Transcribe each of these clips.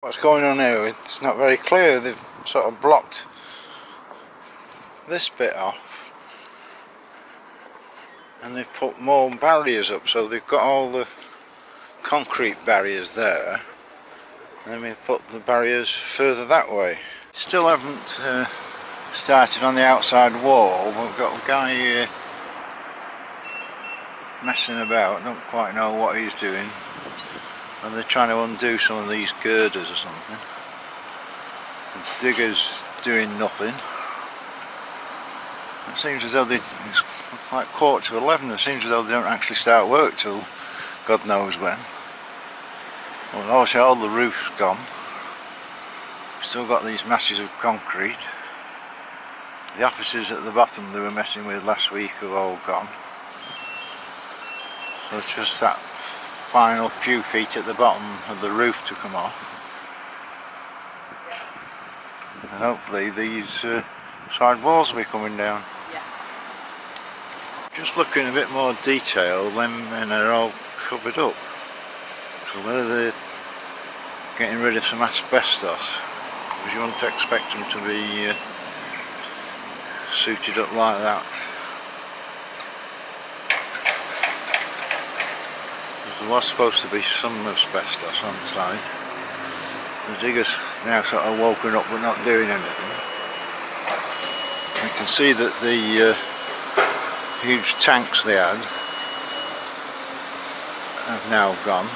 What's going on here? It's not very clear. They've sort of blocked this bit off and they've put more barriers up, so they've got all the concrete barriers there and then we've put the barriers further that way. Still haven't started on the outside wall. We've got a guy here messing about. I don't quite know what he's doing, and they're trying to undo some of these girders or something. The digger's doing nothing. It seems as though it's like 11:15. It seems as though they don't actually start work till God knows when. Well, also all the roof's gone. Still got these masses of concrete. The offices at the bottom they were messing with last week are all gone. So it's just that final few feet at the bottom of the roof to come off. And hopefully these side walls will be coming down. Yeah. Just looking in a bit more detail, them men are all covered up. So whether they're getting rid of some asbestos, because you wouldn't expect them to be suited up like that. Because there was supposed to be some asbestos on site. The digger's now sort of woken up but not doing anything. You can see that the huge tanks they had have now gone.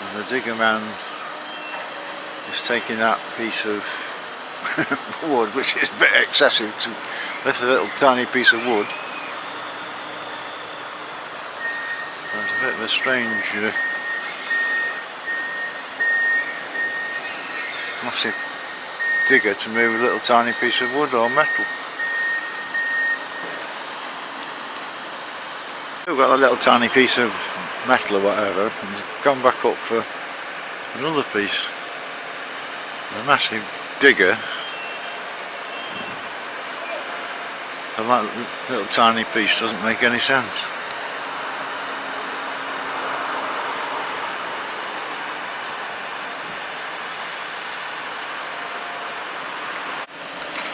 And the digger man is taking that piece of wood, which is a bit excessive to lift a little tiny piece of wood. It's a bit of a strange massive digger to move a little tiny piece of wood or metal. We've got a little tiny piece of metal or whatever and gone back up for another piece. A massive digger and that little tiny piece doesn't make any sense.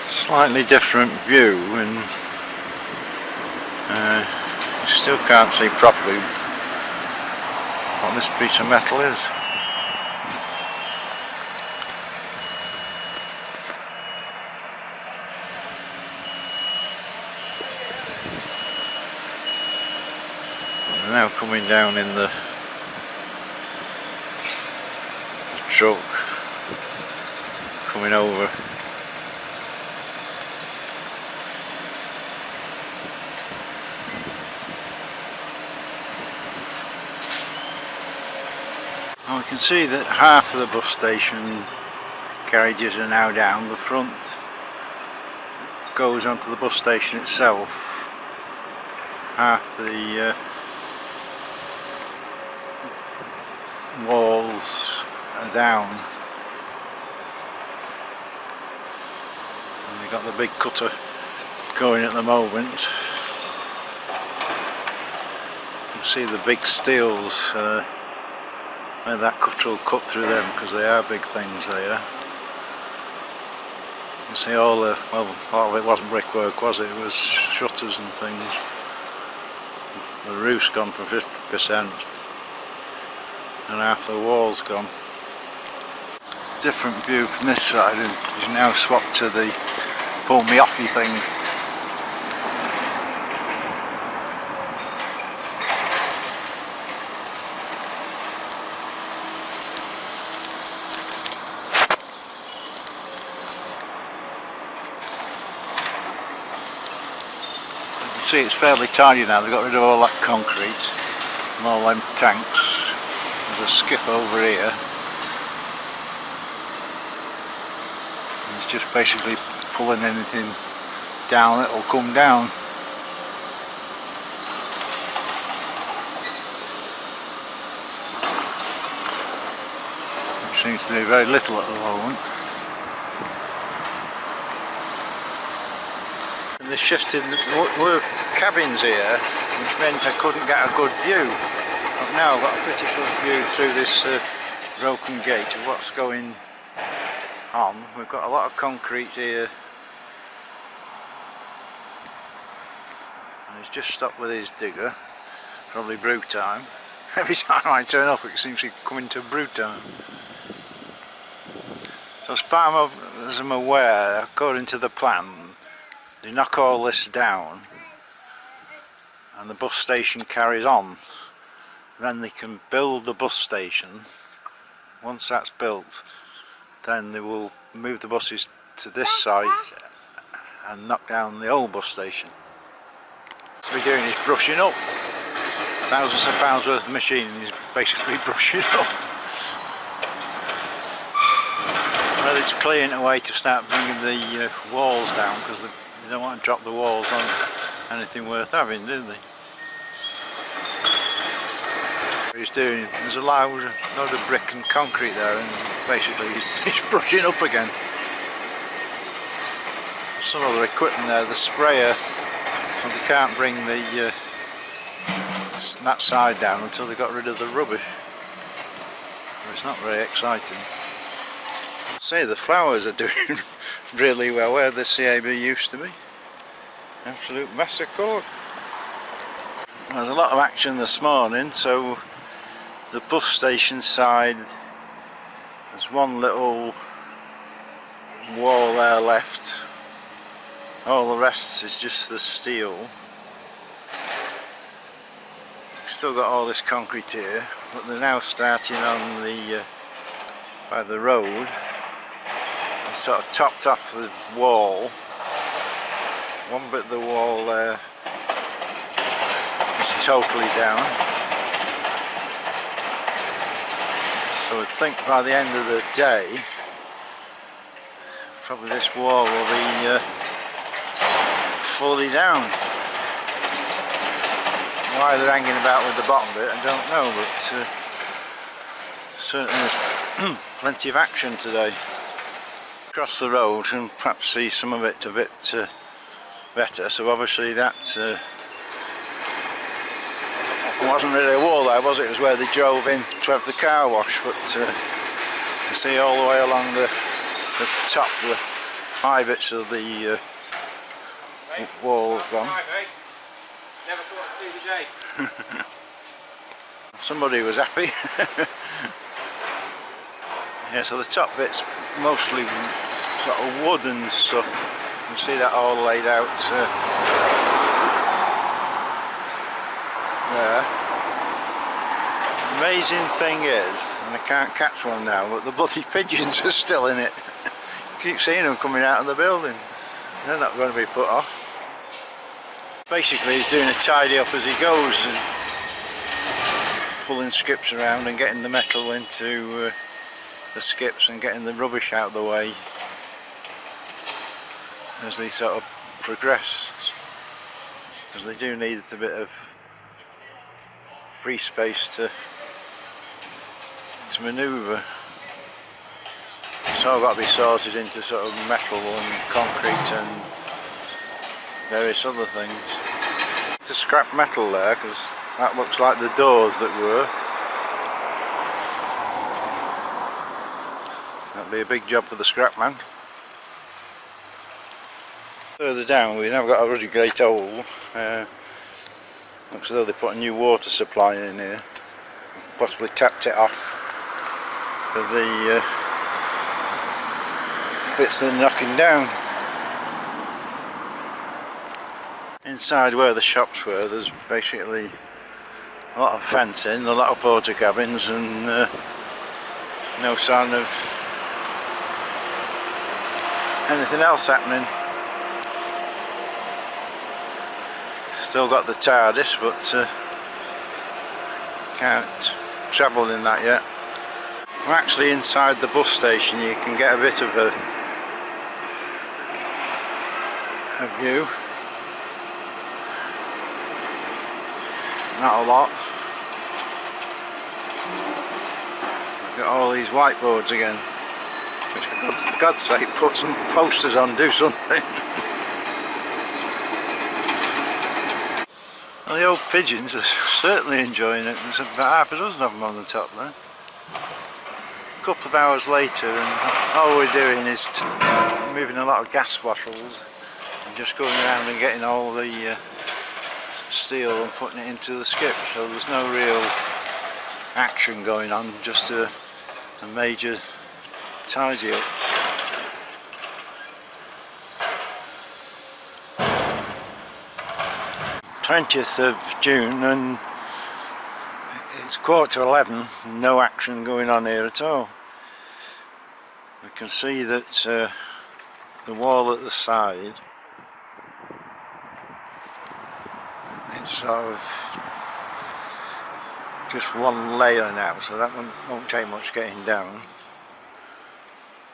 Slightly different view, and you still can't see properly what this piece of metal is. They're now coming down in the truck, coming over. Well, we can see that half of the bus station carriages are now down. The front goes onto the bus station itself. Half the walls are down. And they've got the big cutter going at the moment. You can see the big steels where that cutter will cut through them, because they are big things there. You can see all the, well, part of it wasn't brickwork, was it? It was shutters and things. The roof's gone for 50% and half the wall's gone. Different view from this side, and he's now swapped to the pull me offy thing. You can see it's fairly tidy now. They've got rid of all that concrete and all them tanks. There's a skip over here. And it's just basically pulling anything down, it'll come down. Which seems to be very little at the moment. And they shifted, there were cabins here, which meant I couldn't get a good view. But now I've got a pretty good view through this broken gate of what's going on. We've got a lot of concrete here, and he's just stopped with his digger, probably brew time. Every time I turn up it seems to come into brew time. So as far as I'm aware, according to the plan, they knock all this down and the bus station carries on. Then they can build the bus station. Once that's built, then they will move the buses to this site and knock down the old bus station. What we're doing is brushing up. Thousands of pounds worth of machine is basically brushing up. Well, it's clearing away to start bringing the walls down, because they don't want to drop the walls on anything worth having, do they? What he's doing, there's a load of brick and concrete there, and basically he's brushing up again. Some other equipment there, the sprayer, so they can't bring that side down until they got rid of the rubbish. It's not very exciting. Say the flowers are doing really well where the CAB used to be. Absolute massacre. There's a lot of action this morning, so the bus station side, there's one little wall there left. All the rest is just the steel. Still got all this concrete here, but they're now starting on the by the road. They sort of topped off the wall. One bit of the wall there is totally down. So I think by the end of the day, probably this wall will be fully down. Why they're hanging about with the bottom bit, I don't know, but certainly there's plenty of action today. Across the road and perhaps see some of it a bit better. So obviously that wasn't really a wall there, was it? It was where they drove in to have the car wash, but you see all the way along the top, the high bits of the wall have gone. Never thought to see the day. Somebody was happy. Yeah, so the top bit's mostly sort of wood and stuff. You can see that all laid out there. The amazing thing is, and I can't catch one now, but the bloody pigeons are still in it. Keep seeing them coming out of the building. They're not going to be put off. Basically he's doing a tidy up as he goes and pulling skips around and getting the metal into the skips and getting the rubbish out of the way as they sort of progress, because they do need a bit of free space to manoeuvre. It's all got to be sorted into sort of metal and concrete and various other things. To scrap metal there, because that looks like the doors that were. That'll be a big job for the scrap man. Further down we've now got a really great hole. Looks as though they put a new water supply in here. Possibly tapped it off for the bits they're knocking down. Inside where the shops were, there's basically a lot of fencing, a lot of porter cabins, and no sign of anything else happening. Still got the TARDIS, but can't travel in that yet. We're actually inside the bus station. You can get a bit of a view. Not a lot. We've got all these whiteboards again. Which, for God's sake, put some posters on, do something. Well, the old pigeons are certainly enjoying it. There's about half a dozen of them on the top there. A couple of hours later, and all we're doing is moving a lot of gas bottles and just going around and getting all the steel and putting it into the skip. So there's no real action going on, just a major tidy up. 20th of June and it's 11:15, no action going on here at all. We can see that the wall at the side, it's sort of just one layer now, so that one won't take much getting down.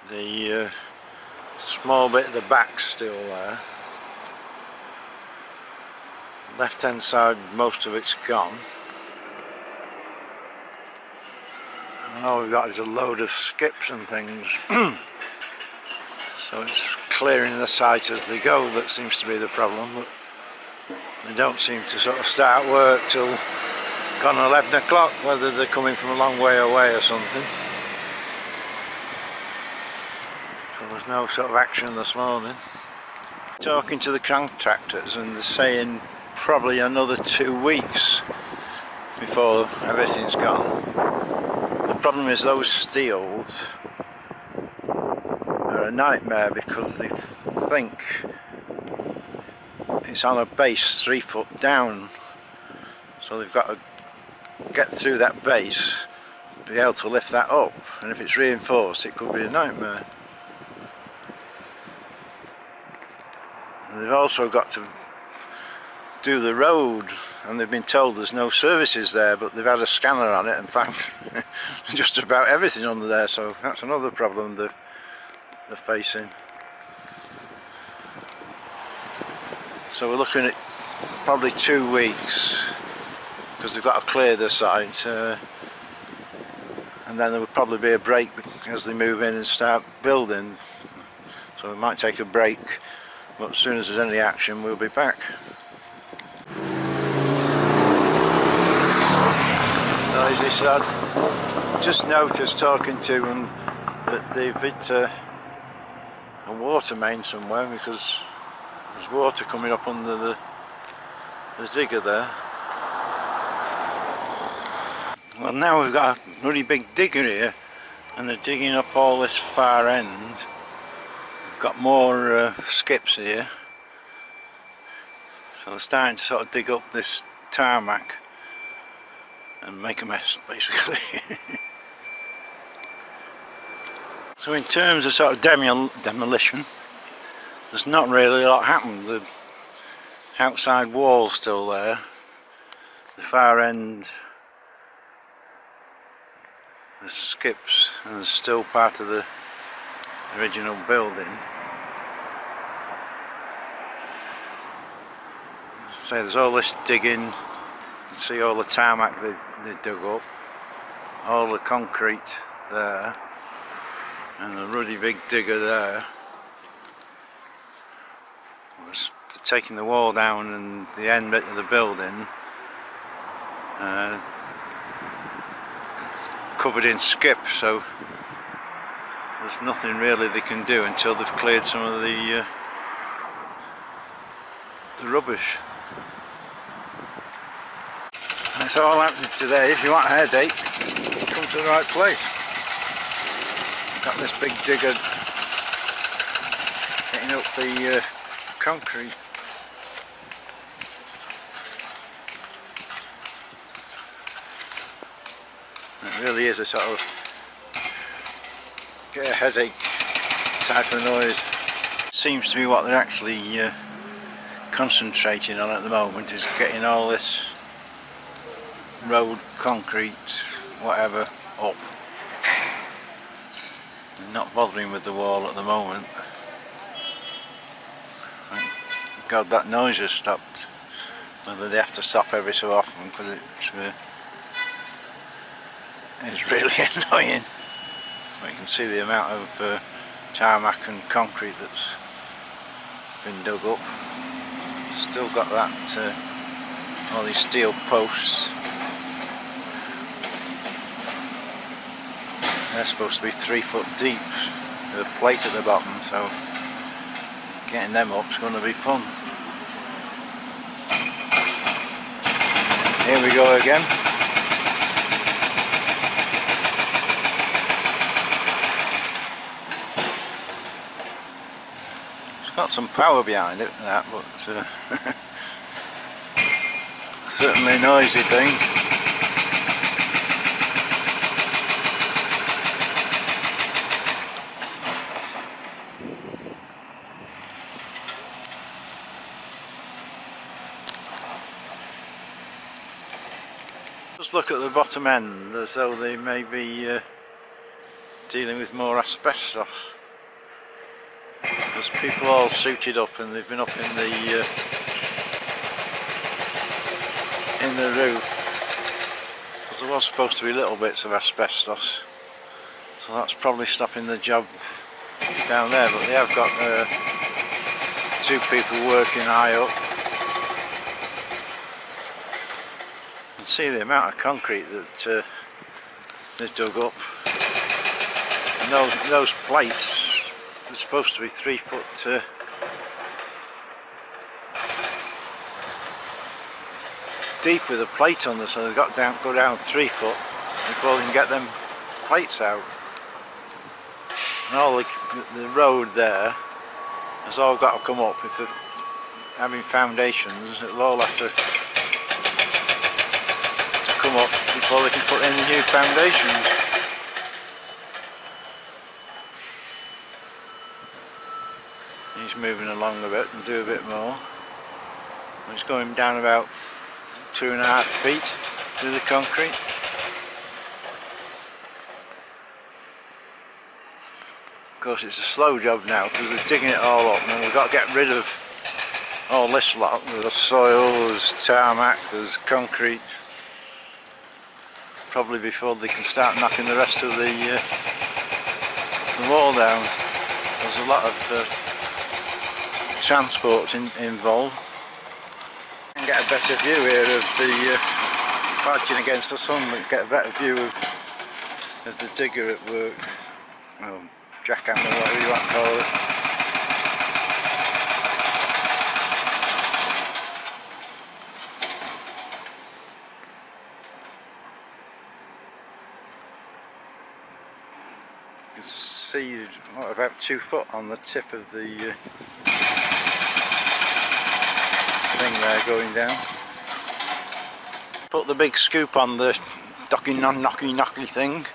The small bit of the back's still there. Left hand side, most of it's gone. And all we've got is a load of skips and things. So it's clearing the sites as they go that seems to be the problem, but they don't seem to sort of start work till gone 11 o'clock, whether they're coming from a long way away or something. So there's no sort of action this morning. Talking to the contractors and they're saying probably another 2 weeks before everything's gone. The problem is those steels are a nightmare because they think it's on a base 3 foot down, so they've got to get through that base, be able to lift that up, and if it's reinforced it could be a nightmare. And they've also got to do the road, and they've been told there's no services there, but they've had a scanner on it and found just about everything under there, so that's another problem they're facing. So we're looking at probably 2 weeks because they've got to clear the site, and then there would probably be a break as they move in and start building, so we might take a break, but as soon as there's any action we'll be back. As I said, just noticed talking to them that they've hit a water main somewhere because there's water coming up under the digger there. Well, now we've got a really big digger here and they're digging up all this far end. We've got more skips here, so they're starting to sort of dig up this tarmac and make a mess basically. So in terms of sort of demolition, there's not really a lot happened. The outside wall's still there, the far end, the skips, and there's still part of the original building. As I say, there's all this digging. You can see all the tarmac they dug up, all the concrete there, and the ruddy big digger there. Was taking the wall down and the end bit of the building covered in skip, so there's nothing really they can do until they've cleared some of the rubbish. That's all happening today. If you want a headache, come to the right place. Got this big digger getting up the concrete. It really is a sort of get a headache type of noise. Seems to be what they're actually concentrating on at the moment, is getting all this road, concrete, whatever, up. They're not bothering with the wall at the moment. Thank God that noise has stopped. Whether they have to stop every so often because it's really annoying. But you can see the amount of tarmac and concrete that's been dug up. Still got that all these steel posts. They're supposed to be 3 foot deep with a plate at the bottom, so getting them up is going to be fun. Here we go again. It's got some power behind it, that, but certainly a noisy thing. Just look at the bottom end as though they may be dealing with more asbestos. There's people all suited up and they've been up in the roof. Because there was supposed to be little bits of asbestos, so that's probably stopping the job down there. But they have got 2 people working high up. You can see the amount of concrete that they've dug up, and those plates. It's supposed to be 3 foot deep with a plate on them, so they've got to go down 3 foot before they can get them plates out. And all the road there has all got to come up. If they're having foundations, it'll all have to come up before they can put in the new foundations. He's moving along a bit and do a bit more. He's going down about 2.5 feet through the concrete. Of course it's a slow job now because they're digging it all up, and we've got to get rid of all this lot. There's soil, there's tarmac, there's concrete. Probably before they can start knocking the rest of the wall down. There's a lot of transport involved. And get a better view here of the fighting against the sun, but get a better view of the digger at work. Well, jackhammer, whatever you want to call it. You can see what, about 2 foot on the tip of the thing there going down. Put the big scoop on the knocky thing,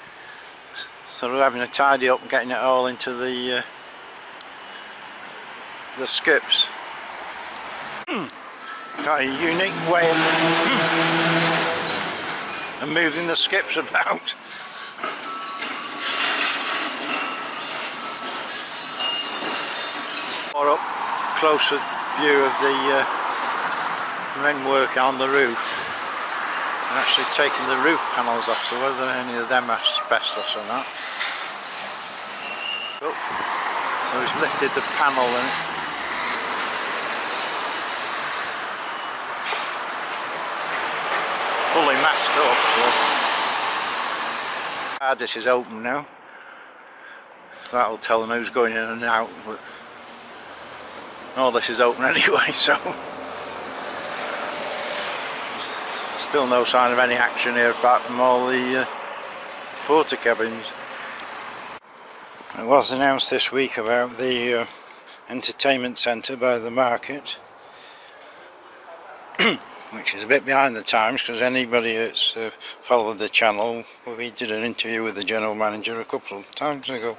so we're having a tidy up and getting it all into the skips. Got a unique way of moving the skips about. More up closer view of the men working on the roof and actually taking the roof panels off, so whether any of them asbestos or not. Oh, so he's lifted the panel and fully masked up. This is open now. That'll tell them who's going in and out, but all this is open anyway, so still no sign of any action here apart from all the porter cabins. It was announced this week about the entertainment centre by the market, which is a bit behind the times because anybody that's followed the channel, we did an interview with the general manager a couple of times ago.